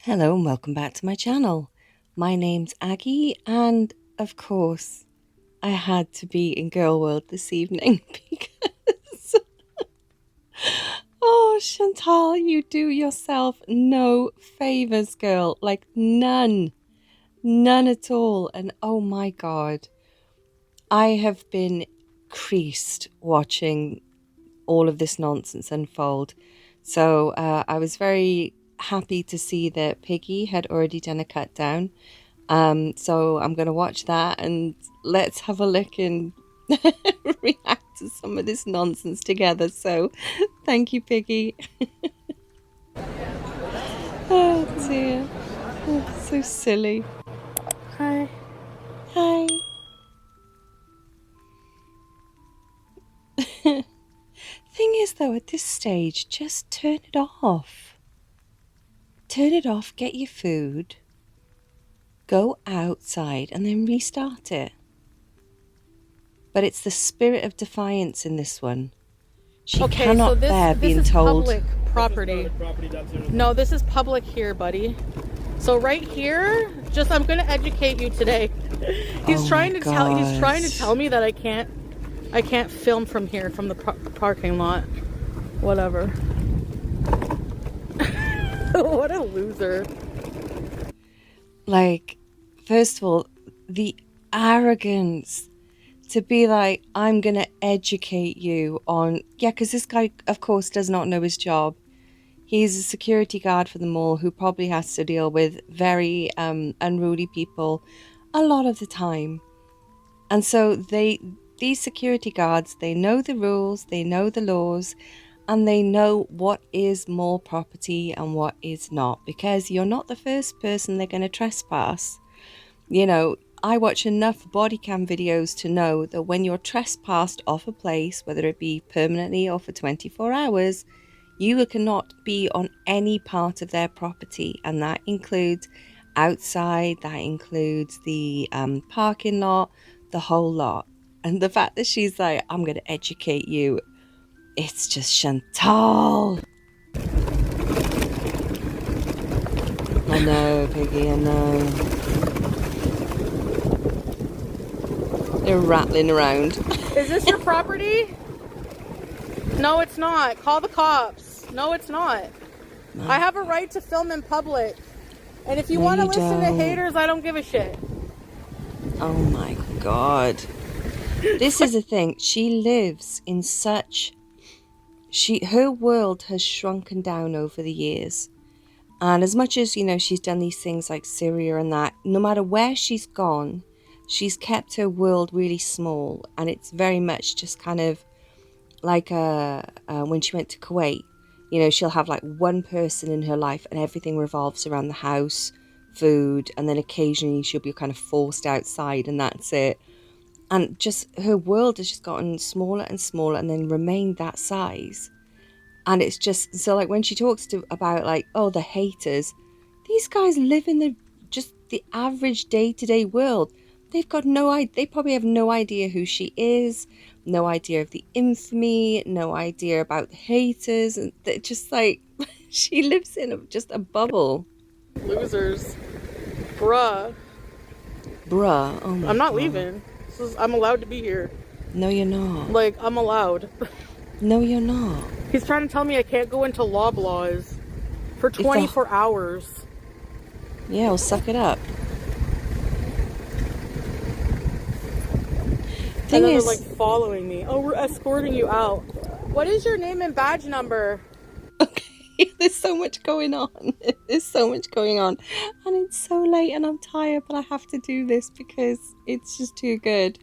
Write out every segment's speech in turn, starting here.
Hello and welcome back to my channel. My name's Aggie and of course I had to be in Gorlworld this evening because oh Chantal, you do yourself no favours, girl, like none at all. And oh my god, I have been creased watching all of this nonsense unfold. So I was very happy to see that Piggy had already done a cut down. So I'm going to watch that and let's have a look and react to some of this nonsense together. So thank you, Piggy. Oh dear. Oh, so silly. Hi. Hi. Thing is though, at this stage, just turn it off. Turn it off, get your food, go outside and then restart it. But it's the spirit of defiance in this one. She cannot bear being told. Public property. No, this is public here, buddy. So right here, I'm gonna educate you today. He's trying to tell me that I can't film from here, from the parking lot. Whatever. What a loser. Like, first of all, the arrogance to be like, I'm going to educate you on... Yeah, because this guy, of course, does not know his job. He's a security guard for the mall who probably has to deal with very unruly people a lot of the time. And so these security guards, they know the rules, they know the laws, and they know what is mall property and what is not, because you're not the first person they're going to trespass. You know, I watch enough body cam videos to know that when you're trespassed off a place, whether it be permanently or for 24 hours, you cannot be on any part of their property. And that includes outside, that includes the parking lot, the whole lot. And the fact that she's like, I'm going to educate you, it's just Chantal. I know, Piggy, I know. They're rattling around. Is this your property? No, it's not. Call the cops. No, it's not. I have a right to film in public. And if you want to listen to haters, I don't give a shit. Oh my god. This is the thing. She lives in such... Her world has shrunken down over the years. And as much as, you know, she's done these things like Syria and that, no matter where she's gone, she's kept her world really small. And it's very much just kind of like when she went to Kuwait, you know, she'll have like one person in her life and everything revolves around the house, food, and then occasionally she'll be kind of forced outside and that's it. And just her world has just gotten smaller and smaller and then remained that size. And it's just, so like when she talks about like, oh, the haters, these guys live in the average day-to-day world. They've got they probably have no idea who she is, no idea of the infamy, no idea about the haters. And they're just like, she lives in just a bubble. Losers. Bruh. Oh my I'm not God. leaving. I'm allowed to be here. No, you're not. Like, I'm allowed. No, you're not. He's trying to tell me I can't go into Loblaws for 24 hours. Yeah, well, suck it up. And then they're like following me. Oh, we're escorting you out. What is your name and badge number? Okay, there's so much going on. There's so much going on. And it's so late and I'm tired, but I have to do this because it's just too good.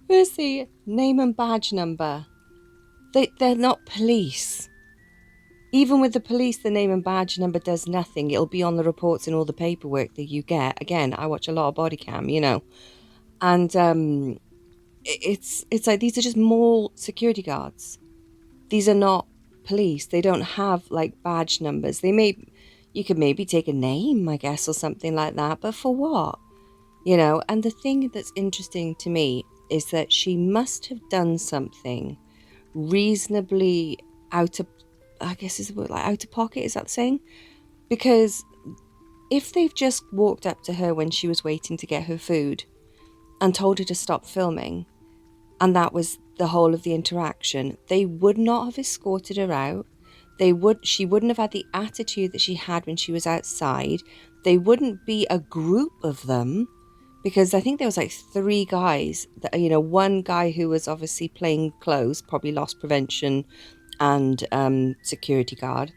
Firstly, name and badge number. They're not police. Even with the police, the name and badge number does nothing. It'll be on the reports and all the paperwork that you get. Again, I watch a lot of body cam, you know. And it's like these are just mall security guards. These are not police. They don't have like badge numbers. You could maybe take a name, I guess, or something like that. But for what? You know, and the thing that's interesting to me is that she must have done something reasonably out of, I guess is the word, like out of pocket, is that the saying? Because if they've just walked up to her when she was waiting to get her food and told her to stop filming, and that was the whole of the interaction, they would not have escorted her out. She wouldn't have had the attitude that she had when she was outside. They wouldn't be a group of them, because I think there was like 3 guys that, one guy who was obviously plain clothes, probably loss prevention and security guard,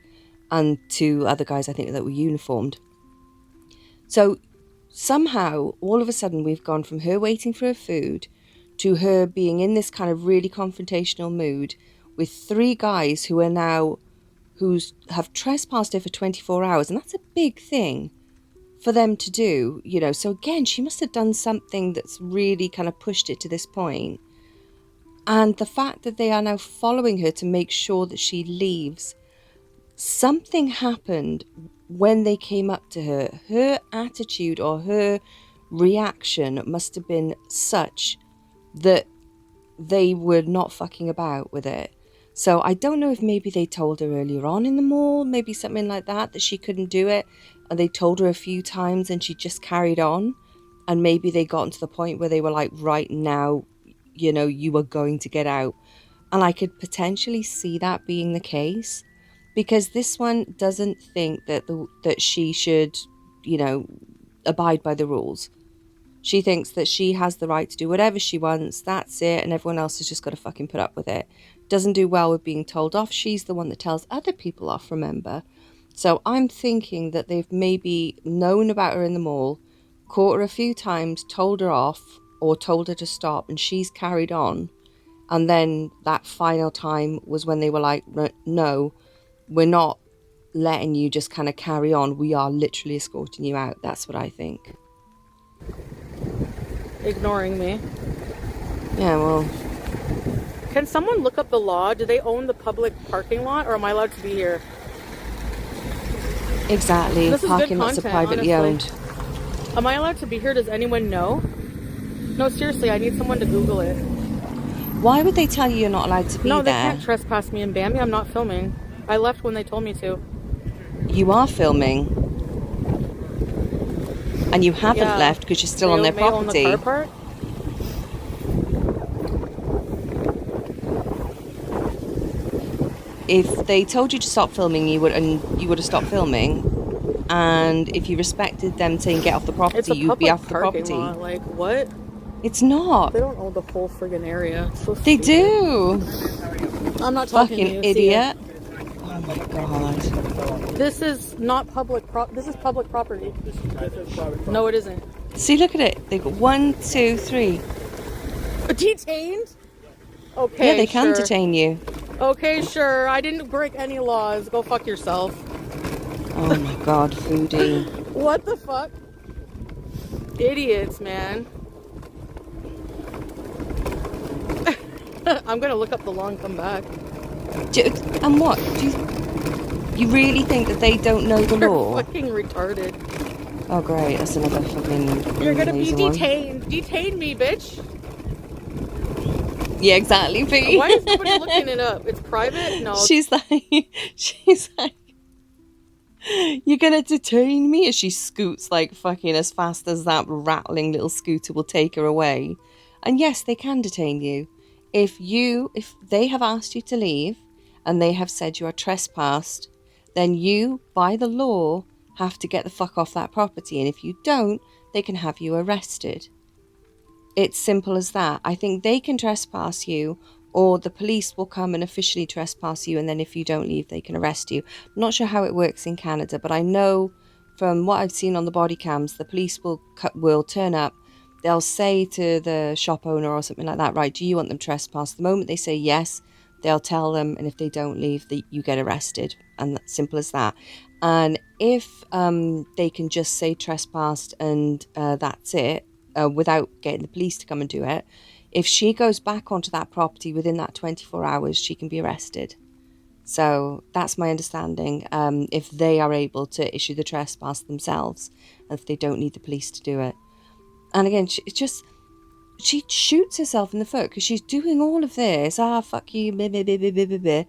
and 2 other guys I think that were uniformed. So somehow all of a sudden we've gone from her waiting for her food to her being in this kind of really confrontational mood with 3 guys who have trespassed her for 24 hours, and that's a big thing for them to do, So again, she must have done something that's really kind of pushed it to this point. And the fact that they are now following her to make sure that she leaves, something happened when they came up to her. Her attitude or her reaction must have been such that they were not fucking about with it. So I don't know if maybe they told her earlier on in the mall, maybe something like that she couldn't do it. And they told her a few times and she just carried on. And maybe they got to the point where they were like, right now, you are going to get out. And I could potentially see that being the case, because this one doesn't think that she should, abide by the rules. She thinks that she has the right to do whatever she wants, that's it, and everyone else has just got to fucking put up with it. Doesn't do well with being told off. She's the one that tells other people off, remember? So I'm thinking that they've maybe known about her in the mall, caught her a few times, told her off, or told her to stop, and she's carried on. And then that final time was when they were like, no, we're not letting you just kind of carry on. We are literally escorting you out. That's what I think. Ignoring me. Yeah, well. Can someone look up the law? Do they own the public parking lot, or am I allowed to be here? Exactly. Parking lots are privately owned. Am I allowed to be here? Does anyone know? No, seriously, I need someone to Google it. Why would they tell you you're not allowed to be there? No, they can't trespass me in Bambi. I'm not filming. I left when they told me to. You are filming. And you haven't left because you're still on their property. Own the car park? If they told you to stop filming, you would have stopped filming. And if you respected them saying get off the property, you'd be off the property. Lot. Like, what? It's not. They don't own the whole friggin' area. So they do. I'm not talking fucking to you. Idiot. Oh my god. This is not public this is public property. No, it isn't. See, look at it. They've got 1, 2, 3. Detained? Okay, yeah, they can detain you. Okay, sure. I didn't break any laws. Go fuck yourself. Oh my god, Foodie. What the fuck? Idiots, man. I'm gonna look up the law and come back. And what? You really think that they don't know the law? They're fucking retarded. Oh great, that's another fucking... You're gonna be detained. One. Detain me, bitch. Yeah, exactly, Pete. Why is nobody looking it up? It's private? No. She's like, you're gonna detain me? As she scoots like fucking as fast as that rattling little scooter will take her away. And yes, they can detain you. If they have asked you to leave and they have said you are trespassed, then you, by the law, have to get the fuck off that property. And if you don't, they can have you arrested. It's simple as that. I think they can trespass you, or the police will come and officially trespass you, and then if you don't leave, they can arrest you. I'm not sure how it works in Canada, but I know from what I've seen on the body cams, the police will turn up. They'll say to the shop owner or something like that, right, do you want them trespassed? The moment they say yes, they'll tell them, and if they don't leave, you get arrested. And that's simple as that. And if they can just say trespassed and that's it, without getting the police to come and do it, if she goes back onto that property within that 24 hours, she can be arrested. So that's my understanding, if they are able to issue the trespass themselves, and if they don't need the police to do it. And again, she shoots herself in the foot because she's doing all of this. Fuck you. Blah, blah, blah, blah, blah, blah.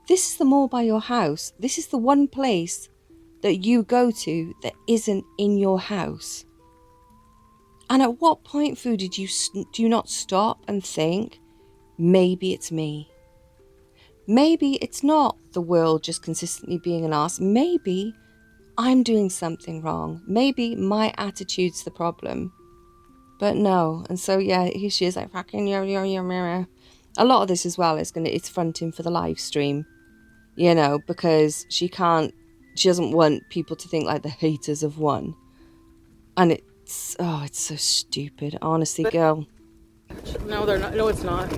This is the mall by your house. This is the one place that you go to that isn't in your house? And at what point, Foodie, do you not stop and think, maybe it's me? Maybe it's not the world just consistently being an arse. Maybe I'm doing something wrong. Maybe my attitude's the problem. But no. And so, yeah, here she is like, fucking your mirror. A lot of this as well it's fronting for the live stream, you know, because she doesn't want people to think like the haters have won. And it's so stupid. Honestly, girl. No, they're not. No, it's not.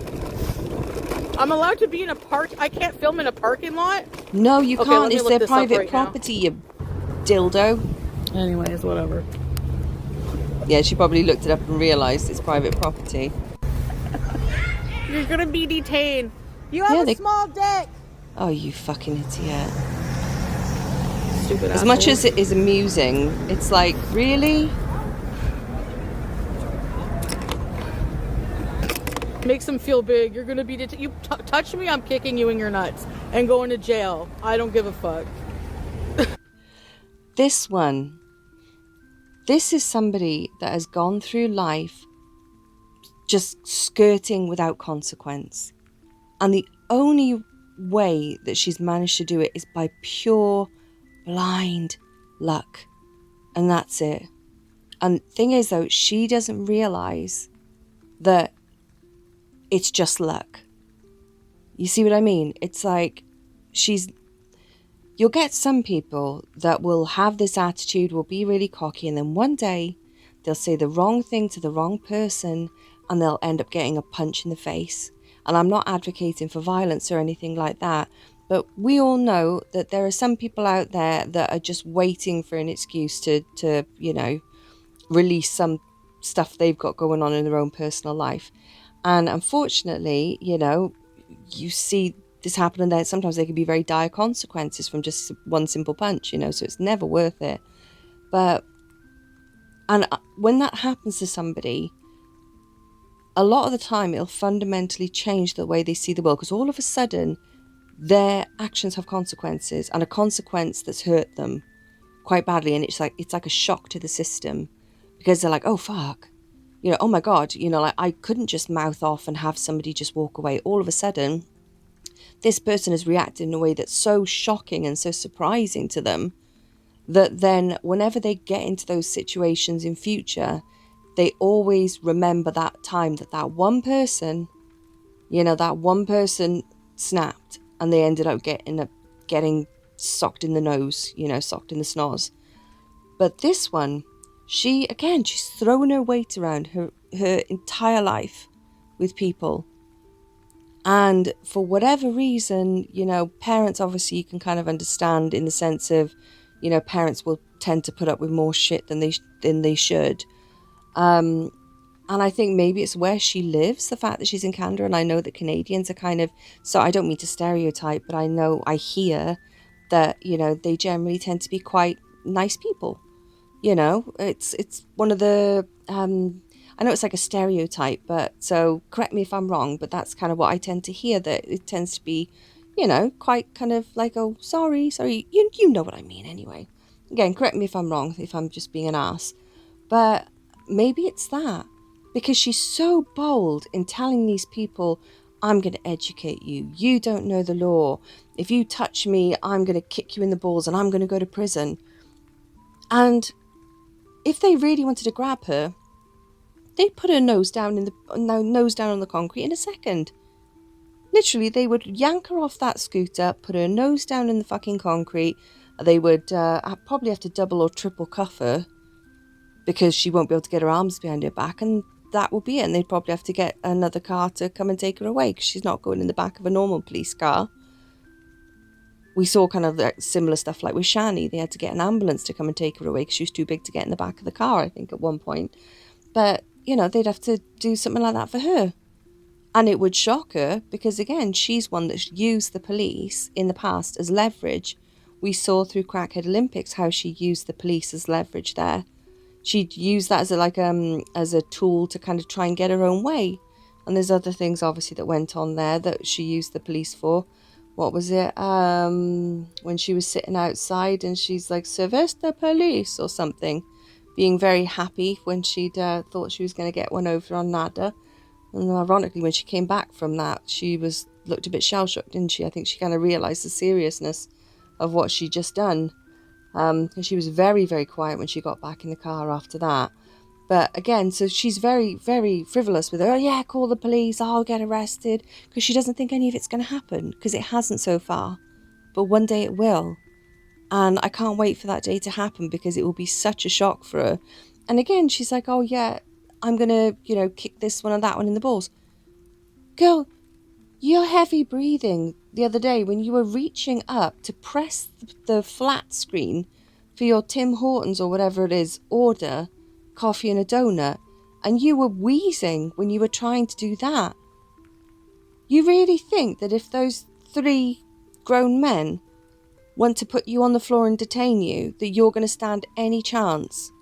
I'm allowed to be in a park. I can't film in a parking lot? No, you can't. It's their private property, you dildo. Anyways, whatever. Yeah, she probably looked it up and realised it's private property. You're gonna be detained. You have a small dick. Oh, you fucking idiot. Stupid As much as it is amusing, it's like, really? Makes them feel big. You're gonna be detained. You touch me, I'm kicking you in your nuts and going to jail. I don't give a fuck. This is somebody that has gone through life just skirting without consequence. And the only way that she's managed to do it is by pure blind luck. And that's it. And the thing is, though, she doesn't realise that it's just luck. You see what I mean? It's like you'll get some people that will have this attitude, will be really cocky, and then one day they'll say the wrong thing to the wrong person and they'll end up getting a punch in the face. And I'm not advocating for violence or anything like that, but we all know that there are some people out there that are just waiting for an excuse to you know, release some stuff they've got going on in their own personal life. And unfortunately, you know, you see this happen, and then sometimes there can be very dire consequences from just one simple punch, you know, so it's never worth it. And when that happens to somebody, a lot of the time it'll fundamentally change the way they see the world, because all of a sudden their actions have consequences, and a consequence that's hurt them quite badly, and it's like a shock to the system, because they're like, oh fuck, you know, oh my god, you know, like I couldn't just mouth off and have somebody just walk away. All of a sudden this person has reacted in a way that's so shocking and so surprising to them that then whenever they get into those situations in future, they always remember that time that one person, you know, that one person snapped and they ended up getting socked in the nose, you know, socked in the schnoz. But this one, she's thrown her weight around her entire life with people. And for whatever reason, you know, parents, obviously you can kind of understand in the sense of, you know, parents will tend to put up with more shit than they should. And I think maybe it's where she lives, the fact that she's in Canada, and I know that Canadians are kind of, so I don't mean to stereotype, but I hear that, you know, they generally tend to be quite nice people. You know, it's one of the, I know it's like a stereotype, but so correct me if I'm wrong, but that's kind of what I tend to hear, that it tends to be, you know, quite kind of like, oh, sorry, you know what I mean anyway. Again, correct me if I'm wrong, if I'm just being an ass. But maybe it's that, because she's so bold in telling these people, I'm going to educate you. You don't know the law. If you touch me, I'm going to kick you in the balls and I'm going to go to prison. And if they really wanted to grab her, they'd put her nose down on the concrete in a second. Literally, they would yank her off that scooter, put her nose down in the fucking concrete. They would probably have to double or triple cuff her, because she won't be able to get her arms behind her back, and that will be it. And they'd probably have to get another car to come and take her away, because she's not going in the back of a normal police car. We saw kind of similar stuff like with Shani. They had to get an ambulance to come and take her away because she was too big to get in the back of the car, I think, at one point. But, you know, they'd have to do something like that for her. And it would shock her because, again, she's one that's used the police in the past as leverage. We saw through Crackhead Olympics how she used the police as leverage there. She'd use that as a tool to kind of try and get her own way. And there's other things, obviously, that went on there that she used the police for. what was it? When she was sitting outside and she's like, "Service the police" or something, being very happy when she'd thought she was going to get one over on Nada. And ironically, when she came back from that, she looked a bit shell-shocked, didn't she? I think she kind of realised the seriousness of what she'd just done. And she was very, very quiet when she got back in the car after that. But again, so she's very, very frivolous with her. Oh yeah, call the police, I'll get arrested. Because she doesn't think any of it's going to happen. Because it hasn't so far. But one day it will. And I can't wait for that day to happen because it will be such a shock for her. And again, she's like, oh yeah, I'm going to, kick this one and that one in the balls. Girl, you're heavy breathing the other day when you were reaching up to press the flat screen for your Tim Hortons or whatever it is order, coffee and a donut, and you were wheezing when you were trying to do that. You really think that if those 3 grown men want to put you on the floor and detain you, that you're going to stand any chance?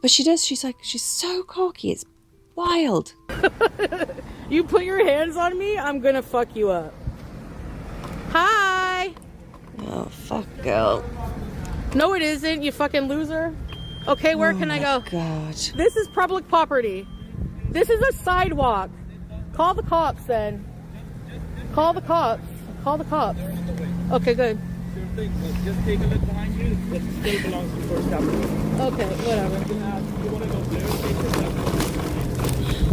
But she does. She's so cocky. It's wild. You put your hands on me, I'm gonna fuck you up. Hi. Oh, fuck, girl. No, it isn't, you fucking loser. Okay, where can I go? God. This is public property. This is a sidewalk. Call the cops then. Call the cops. Call the cops. Okay, good. Just take a look behind you. It still belongs to the first applicant. Okay, whatever. You want to go there? Take a look.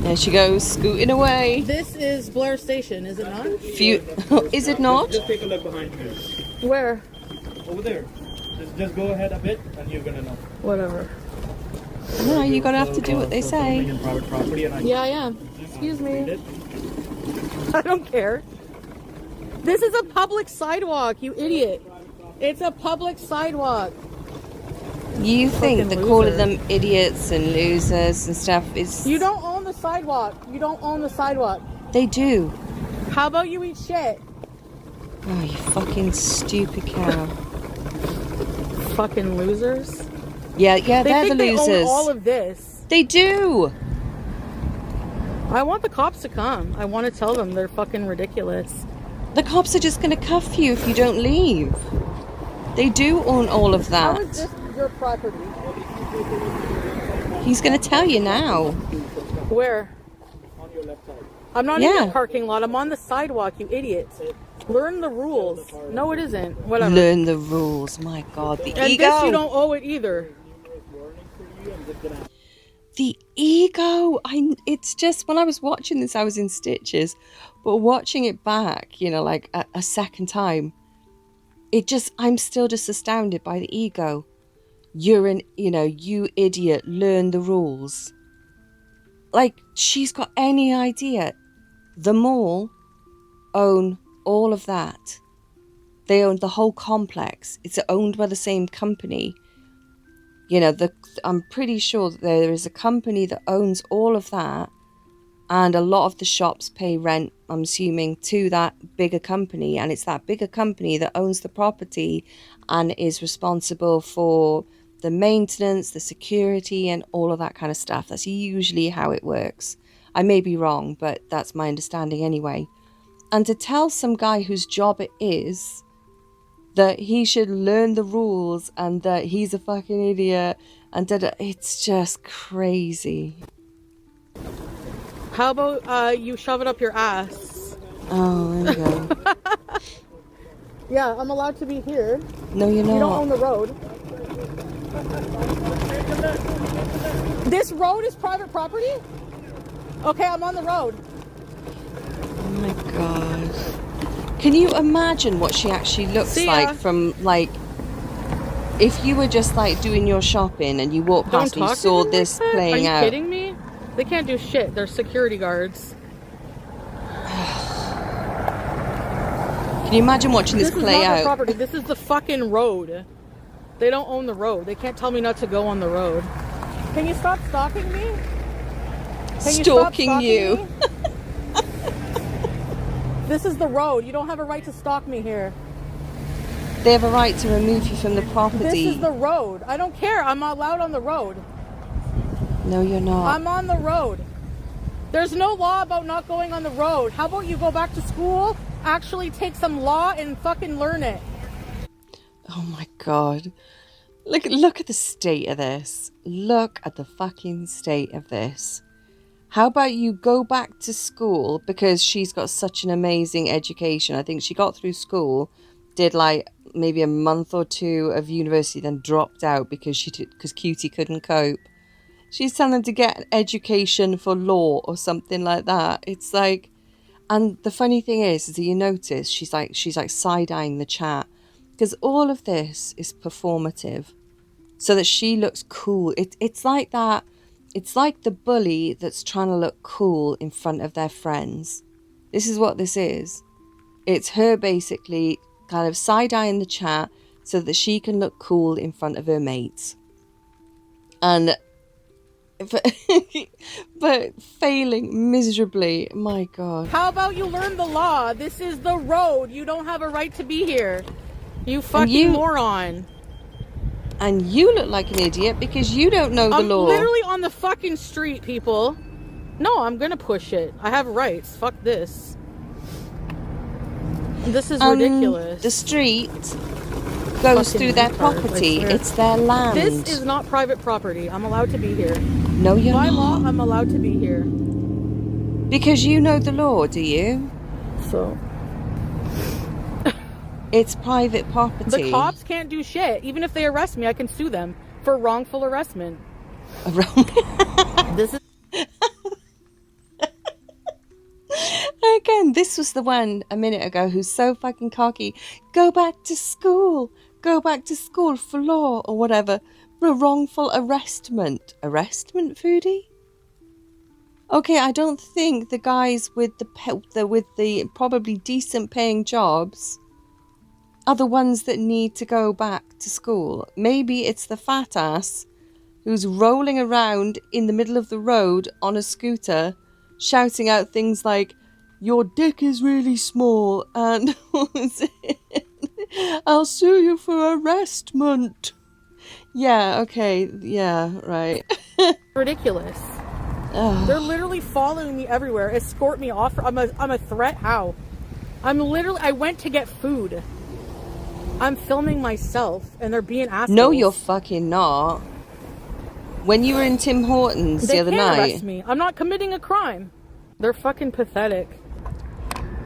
There she goes, scooting away. This is Blair Station, is it not? Is it not? Just take a look behind you. Where? Over there. Just go ahead a bit and you're gonna know. Whatever. No, you gotta have to do what they say. In private property and Yeah, I am. Excuse me. I don't care. This is a public sidewalk, you idiot. It's a public sidewalk. You think Fucking that calling loser. them idiots and losers and stuff is... You don't own the sidewalk. You don't own the sidewalk. They do. How about you eat shit? Oh, you fucking stupid cow. Fucking losers. Yeah, They they're the think they losers. own all of this. They do. I want the cops to come. I want to tell them they're fucking ridiculous. The cops are just going to cuff you if you don't leave. They do own all of How is that. this your property? He's going to tell you now. Where? On your left side. I'm not in Yeah. the parking lot. I'm on the sidewalk, you idiot. Learn the rules. No, it isn't. Whatever. Learn the rules. My God, the And ego. this, you don't owe it either. The ego. It's just, when I was watching this, I was in stitches. But watching it back, like a second time, I'm still just astounded by the ego. You idiot, learn the rules. Like, she's got any idea. The mall own all of that. They own the whole complex. It's owned by the same company. I'm pretty sure that there is a company that owns all of that, and a lot of the shops pay rent, I'm assuming, to that bigger company, and it's that bigger company that owns the property and is responsible for the maintenance, the security, and all of that kind of stuff. That's usually how it works. I may be wrong, but that's my understanding anyway. And to tell some guy whose job it is that he should learn the rules and that he's a fucking idiot and it's just crazy. How about you shove it up your ass? Oh, there we go. Yeah, I'm allowed to be here. No, you're not. You don't own the road. This road is private property? Okay, I'm on the road. Oh my God. Can you imagine what she actually looks like from, if you were just, doing your shopping and you walked past and you saw this playing out? Are you kidding me? They can't do shit. They're security guards. Can you imagine watching this play This is not out? their property. This is the fucking road. They don't own the road. They can't tell me not to go on the road. Can you stop stalking me? Stalking you. This is the road. You don't have a right to stalk me here. They have a right to remove you from the property. This is the road. I don't care. I'm allowed on the road. No, you're not. I'm on the road. There's no law about not going on the road. How about you go back to school actually take some law and fucking learn it. Oh my god. Look at the state of this. Look at the fucking state of this. How about you go back to school, because she's got such an amazing education. I think she got through school, did like maybe a month or two of university, then dropped out because because Cutie couldn't cope. She's telling them to get an education for law or something like that. It's like, and the funny thing is that you notice she's like side-eyeing the chat, because all of this is performative so that she looks cool. It's like that. It's like the bully that's trying to look cool in front of their friends. This is what this is. It's her basically kind of side-eyeing the chat so that she can look cool in front of her mates. And but failing miserably. My god. How about you learn the law? This is the road. You don't have a right to be here. You fucking moron. And you look like an idiot because you don't know the law. I'm literally on the fucking street, people. No, I'm gonna push it. I have rights. Fuck this. This is ridiculous. The street goes through their property. It's their land. This is not private property. I'm allowed to be here. No, you're not. By law, I'm allowed to be here. Because you know the law, do you? So... It's private property. The cops can't do shit. Even if they arrest me, I can sue them for wrongful arrestment. This is... Again, this was the one a minute ago who's so fucking cocky. Go back to school. Go back to school for law or whatever. For wrongful arrestment. Arrestment, Foodie? Okay, I don't think the guys with the probably decent paying jobs are the ones that need to go back to school. Maybe it's the fat ass who's rolling around in the middle of the road on a scooter shouting out things like, your dick is really small and I'll sue you for arrestment. Yeah, okay, yeah, right. Ridiculous. They're literally following me everywhere. Escort me off. I'm a threat. How? I went to get food. I'm filming myself and they're being assholes. No, you're fucking not. When you were in Tim Hortons the other night... They can't arrest me. I'm not committing a crime. They're fucking pathetic.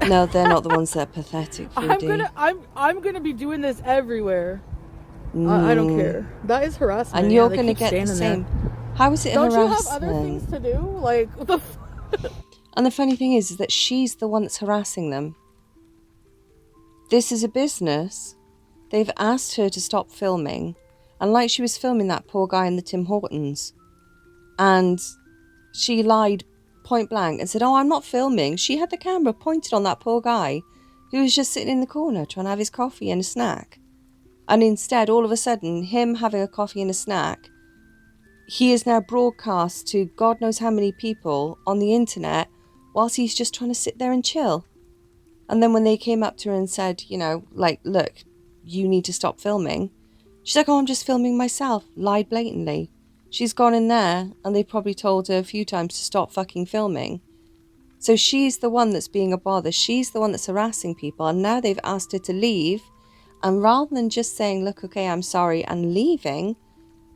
No, they're not the ones that are pathetic, Foodie. I'm gonna be doing this everywhere. I don't care. That is harassment. And you're gonna get the same. There. How is it harassment? Don't you have other things to do? Like, what the And the funny thing is that she's the one that's harassing them. This is a business. They've asked her to stop filming. And like she was filming that poor guy in the Tim Hortons. And she lied point blank and said, oh, I'm not filming. She had the camera pointed on that poor guy who was just sitting in the corner trying to have his coffee and a snack. And instead, all of a sudden, him having a coffee and a snack, he is now broadcast to God knows how many people on the internet whilst he's just trying to sit there and chill. And then when they came up to her and said, you know, like, look, you need to stop filming. She's like, oh, I'm just filming myself. Lied blatantly. She's gone in there and they probably told her a few times to stop fucking filming. So she's the one that's being a bother. She's the one that's harassing people. And now they've asked her to leave. And rather than just saying, look, okay, I'm sorry, and leaving,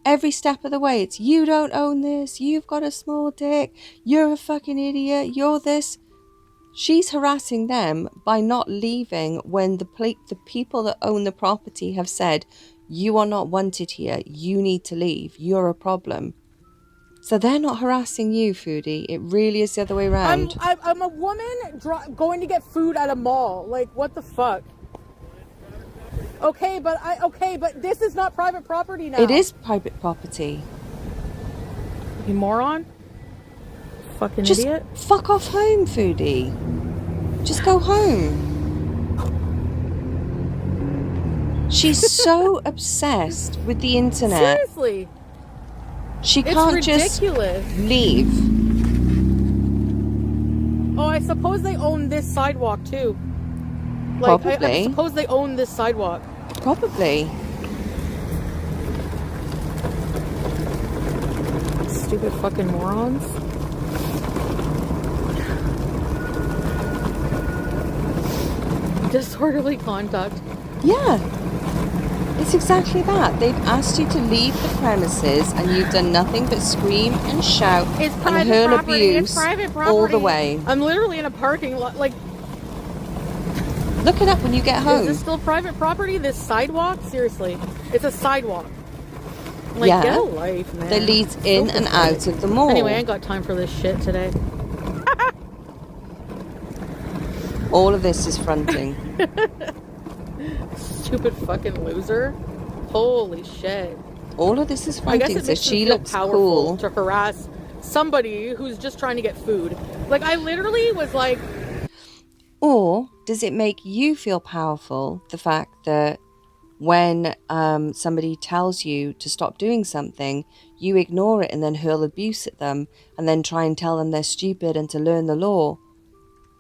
every step of the way, it's, you don't own this. You've got a small dick. You're a fucking idiot. You're this. She's harassing them by not leaving when the people that own the property have said, you are not wanted here. You need to leave. You're a problem. So they're not harassing you, Foodie. It really is the other way around. I'm a woman going to get food at a mall. Like, what the fuck? Okay, but this is not private property now. It is private property. You moron? Fucking Just idiot. Fuck off home, Foodie. Just go home. She's so obsessed with the internet. Seriously. She can't just leave. Oh, I suppose they own this sidewalk too. Like, Probably. I suppose they own this sidewalk. Probably. Stupid fucking morons. Disorderly conduct. Yeah. It's exactly that. They've asked you to leave the premises and you've done nothing but scream and shout It's and private hurl property. abuse It's private property. all the way. I'm literally in a parking lot. Like, look it up when you get home. is this still private property? This sidewalk? Seriously. It's a sidewalk. Like, yeah. get a life, man. That leads in and out of the mall. Anyway, I ain't got time for this shit today. All of this is fronting. Stupid fucking loser. Holy shit. All of this is I fronting, guess it so makes she me feel looks powerful cool. to harass somebody who's just trying to get food. Like, I literally was like... Or does it make you feel powerful, the fact that when somebody tells you to stop doing something, you ignore it and then hurl abuse at them and then try and tell them they're stupid and to learn the law?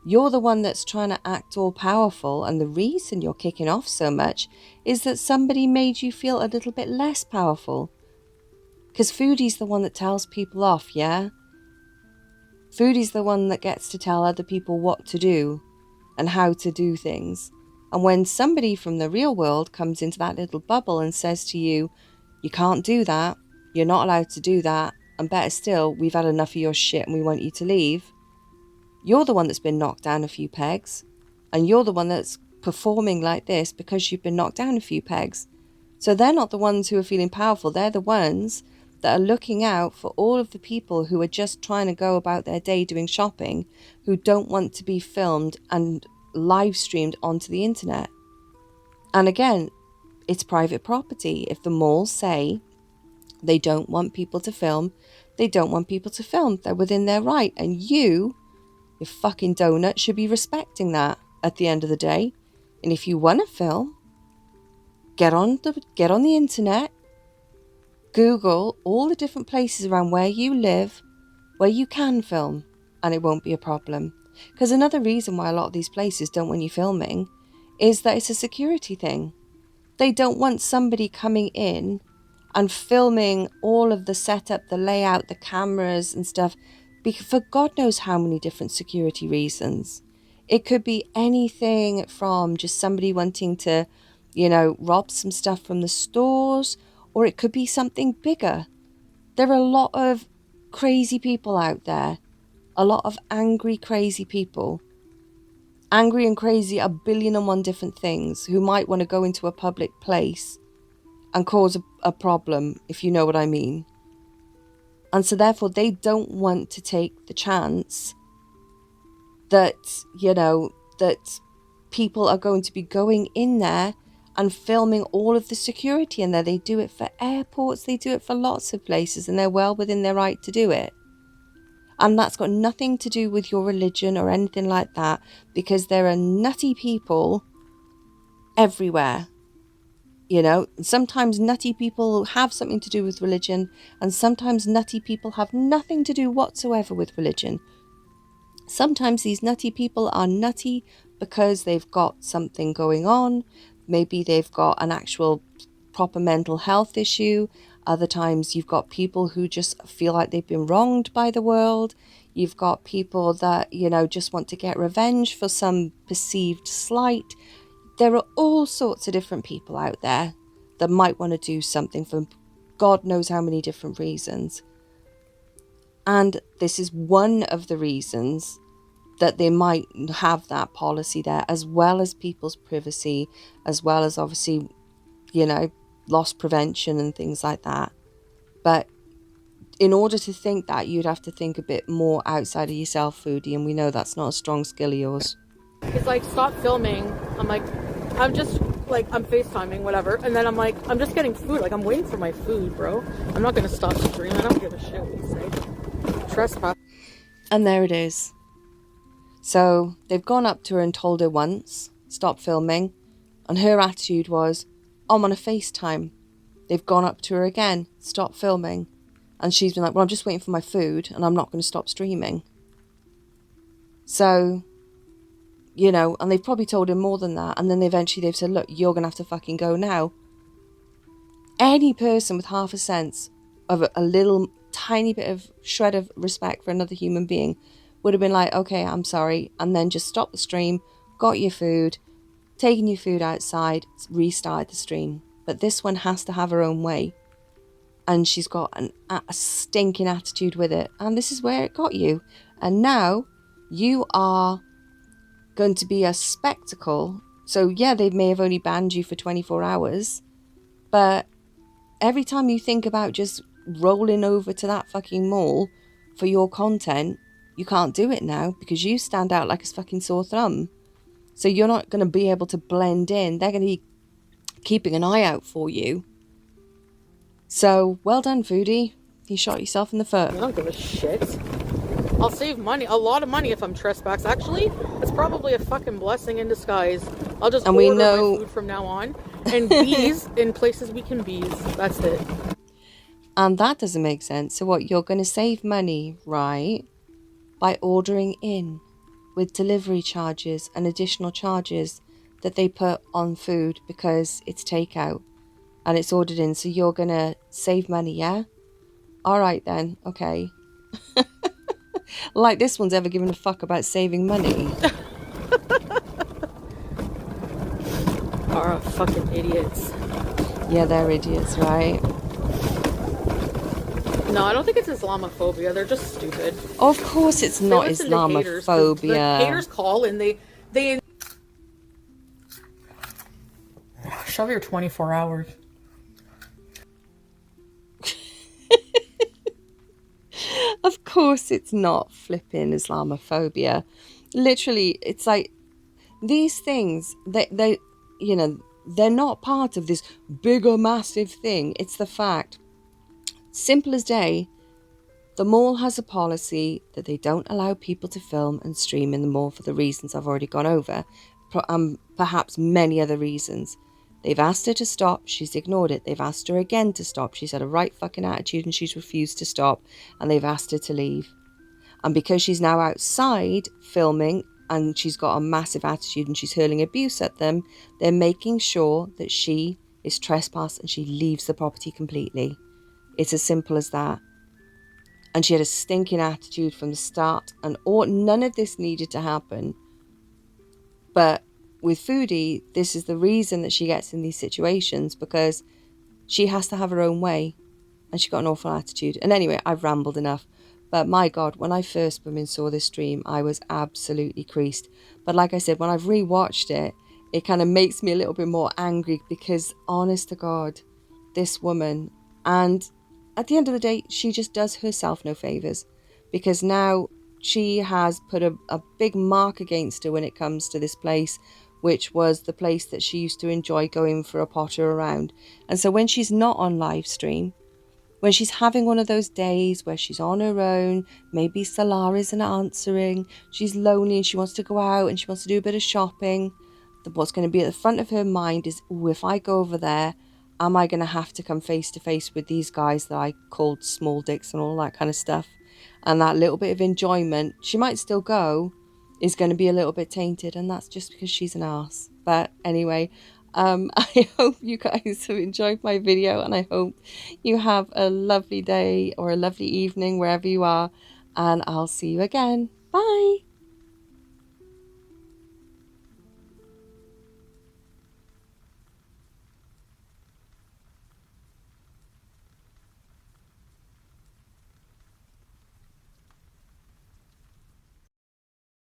You're the one that's trying to act all powerful, and the reason you're kicking off so much is that somebody made you feel a little bit less powerful. Because Foodie's the one that tells people off, yeah? Foodie's the one that gets to tell other people what to do and how to do things. And when somebody from the real world comes into that little bubble and says to you, you can't do that, you're not allowed to do that, and better still, we've had enough of your shit and we want you to leave, you're the one that's been knocked down a few pegs. And you're the one that's performing like this because you've been knocked down a few pegs. So they're not the ones who are feeling powerful. They're the ones that are looking out for all of the people who are just trying to go about their day doing shopping, who don't want to be filmed and live streamed onto the internet. And again, it's private property. If the malls say they don't want people to film, they don't want people to film. They're within their right. And you fucking donut should be respecting that at the end of the day. And if you want to film, get on the internet, Google all the different places around where you live, where you can film, and it won't be a problem. Because another reason why a lot of these places don't want you filming is that it's a security thing. They don't want somebody coming in and filming all of the setup, the layout, the cameras and stuff, for God knows how many different security reasons. It could be anything from just somebody wanting to, rob some stuff from the stores, or it could be something bigger. There are a lot of crazy people out there, a lot of angry, crazy people. Angry and crazy are 1,000,000,001 different things who might want to go into a public place and cause a problem, if you know what I mean. And so therefore they don't want to take the chance that, that people are going to be going in there and filming all of the security in there. They do it for airports, they do it for lots of places, and they're well within their right to do it. And that's got nothing to do with your religion or anything like that, because there are nutty people everywhere. Sometimes nutty people have something to do with religion, and sometimes nutty people have nothing to do whatsoever with religion. Sometimes these nutty people are nutty because they've got something going on. Maybe they've got an actual proper mental health issue. Other times you've got people who just feel like they've been wronged by the world. You've got people that, just want to get revenge for some perceived slight. There are all sorts of different people out there that might want to do something for God knows how many different reasons. And this is one of the reasons that they might have that policy there, as well as people's privacy, as well as obviously, loss prevention and things like that. But in order to think that, you'd have to think a bit more outside of yourself, Foodie, and we know that's not a strong skill of yours. It's like, stop filming. I'm like, I'm FaceTiming, whatever. And then I'm like, I'm just getting food. Like, I'm waiting for my food, bro. I'm not going to stop streaming. I don't give a shit what you say. Trespass. And there it is. So they've gone up to her and told her once, stop filming. And her attitude was, I'm on a FaceTime. They've gone up to her again, stop filming. And she's been like, well, I'm just waiting for my food and I'm not going to stop streaming. So, and they've probably told him more than that. And then eventually they've said, look, you're going to have to fucking go now. Any person with half a sense of a little tiny bit of shred of respect for another human being would have been like, okay, I'm sorry. And then just stop the stream, got your food, taken your food outside, restarted the stream. But this one has to have her own way. And she's got a stinking attitude with it. And this is where it got you. And now you are going to be a spectacle. So yeah, they may have only banned you for 24 hours. But every time you think about just rolling over to that fucking mall for your content, you can't do it now because you stand out like a fucking sore thumb. So you're not going to be able to blend in. They're going to be keeping an eye out for you. So, well done, Foodie. You shot yourself in the foot. I don't give a shit. I'll save money, a lot of money if I'm trespassed. Actually, it's probably a fucking blessing in disguise. I'll just order my food from now on. And bees in places we can bees. That's it. And that doesn't make sense. So what, you're going to save money, right, by ordering in with delivery charges and additional charges that they put on food because it's takeout and it's ordered in. So you're going to save money, yeah? All right then, okay. Like this one's ever given a fuck about saving money. Are fucking idiots. Yeah, they're idiots, right? No, I don't think it's Islamophobia. They're just stupid. Of course it's not Islamophobia. The haters call and they shove your 24 hours. Of course it's not flipping Islamophobia. Literally, it's like these things, they you know, they're not part of this bigger massive thing. It's the fact, simple as day, the mall has a policy that they don't allow people to film and stream in the mall for the reasons I've already gone over, perhaps many other reasons. They've asked her to stop, she's ignored it. They've asked her again to stop, she's had a right fucking attitude and she's refused to stop, and they've asked her to leave. And because she's now outside filming and she's got a massive attitude and she's hurling abuse at them, they're making sure that she is trespassed and she leaves the property completely. It's as simple as that. And she had a stinking attitude from the start, and none of this needed to happen. But with Foodie, this is the reason that she gets in these situations, because she has to have her own way and she got an awful attitude. And anyway, I've rambled enough. But my God, when I first saw this stream, I was absolutely creased. But like I said, when I've rewatched it, it kind of makes me a little bit more angry because, honest to God, this woman, and at the end of the day, she just does herself no favours, because now she has put a big mark against her when it comes to this place, which was the place that she used to enjoy going for a potter around. And so when she's not on live stream, when she's having one of those days where she's on her own, maybe Salar isn't answering, she's lonely and she wants to go out and she wants to do a bit of shopping, what's going to be at the front of her mind is, oh, if I go over there, am I going to have to come face to face with these guys that I called small dicks and all that kind of stuff? And that little bit of enjoyment, she might still go, is going to be a little bit tainted, and that's just because she's an arse. But anyway, I hope you guys have enjoyed my video, and I hope you have a lovely day or a lovely evening wherever you are, and I'll see you again. Bye.